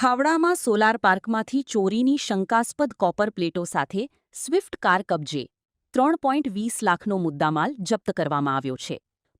ખાવડામાં solar પાર્કમાંથી ચોરીની શંકાસ્પદ copper પ્લેટો સાથે સ્વિફ્ટ કાર કબજે 3.20 લાખનો મુદ્દામાલ જપ્ત કરવામાં આવ્યો છે.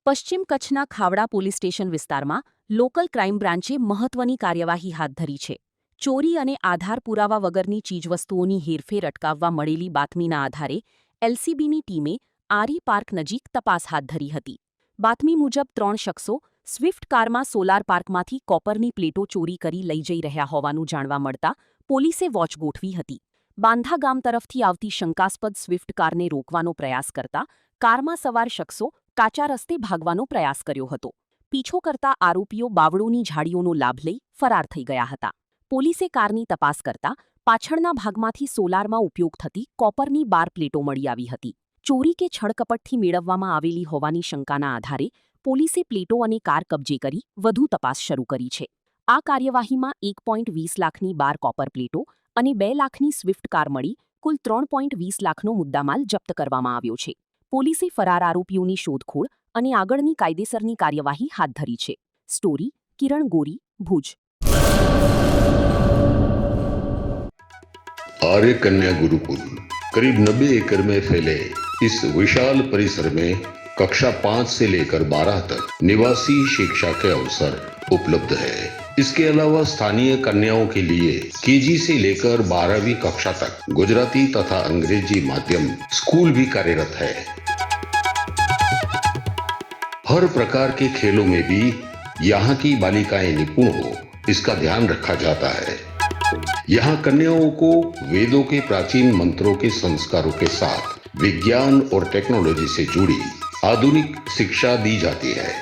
પશ્ચિમ કચ્છના ખાવડા પોલીસ સ્ટેશન વિસ્તારમાં લોકલ ક્રાઇમ બ્રાન્ચે મહત્વની કાર્યવાહી હાથ ધરી છે. ચોરી અને આધાર પુરાવા વગરની ચીજવસ્તુઓની હેરફેર અટકાવવા મળેલી બાતમીના આધારે એલસીબીની ટીમે આરી પાર્ક નજીક તપાસ હાથ ધરી હતી. બાતમી મુજબ 3 શખ્સો સ્વિફ્ટ કારમાં સોલાર પાર્કમાંથી કોપરની પ્લેટો ચોરી કરી લઈ જઈ રહ્યા હોવાનું જાણવા મળતા પોલીસે વોચ ગોઠવી હતી. બાંધા ગામ તરફથી આવતી શંકાસ્પદ સ્વિફ્ટ કારને રોકવાનો પ્રયાસ કરતા કારમાં સવાર શખ્સો કાચા રસ્તે ભાગવાનો પ્રયાસ કર્યો હતો. પીછો કરતા આરોપીઓ બાવળોની ઝાડીઓનો લાભ લઈ ફરાર થઈ ગયા હતા. પોલીસે કારની તપાસ કરતા પાછળના ભાગમાંથી સોલારમાં ઉપયોગ થતી કોપરની 12 પ્લેટો મળી આવી હતી. ચોરી કે છળકપટથી મેળવવામાં આવેલી હોવાની શંકાના આધારે પોલીસે પ્લેટો અને કાર કબજે કરી વધુ તપાસ શરૂ કરી છે. આ કાર્યવાહીમાં 1.20 લાખની 12 કોપર પ્લેટો અને 2 લાખની સ્વિફ્ટ કાર મળી કુલ 3.20 લાખનો મુદ્દામાલ જપ્ત કરવામાં આવ્યો છે. પોલીસે ફરાર આરોપીઓની શોધખોળ અને આગળની કાયદેસરની કાર્યવાહી હાથ ધરી છે. સ્ટોરી કિરણ ગોરી, ભુજ. आर्य कन्या गुरुकुल करीब 90 एकड़ में फैले इस विशाल परिसर में कक्षा 5 से लेकर 12 तक निवासी शिक्षा के अवसर उपलब्ध है. इसके अलावा स्थानीय कन्याओं के लिए केजी से लेकर 12वीं कक्षा तक गुजराती तथा अंग्रेजी माध्यम स्कूल भी कार्यरत है. हर प्रकार के खेलों में भी यहाँ की बालिकाएं निपुण हो इसका ध्यान रखा जाता है. यहाँ कन्याओं को वेदों के प्राचीन मंत्रों के संस्कारों के साथ विज्ञान और टेक्नोलॉजी से जुड़ी आधुनिक शिक्षा दी जाती है.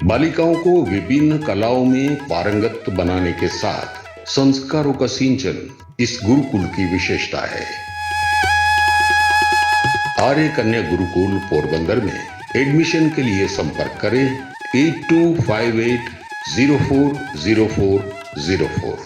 बालिकाओं को विभिन्न कलाओं में पारंगत बनाने के साथ संस्कारों का सिंचन इस गुरुकुल की विशेषता है. आर्य कन्या गुरुकुल पोरबंदर में एडमिशन के लिए संपर्क करें 8258040404.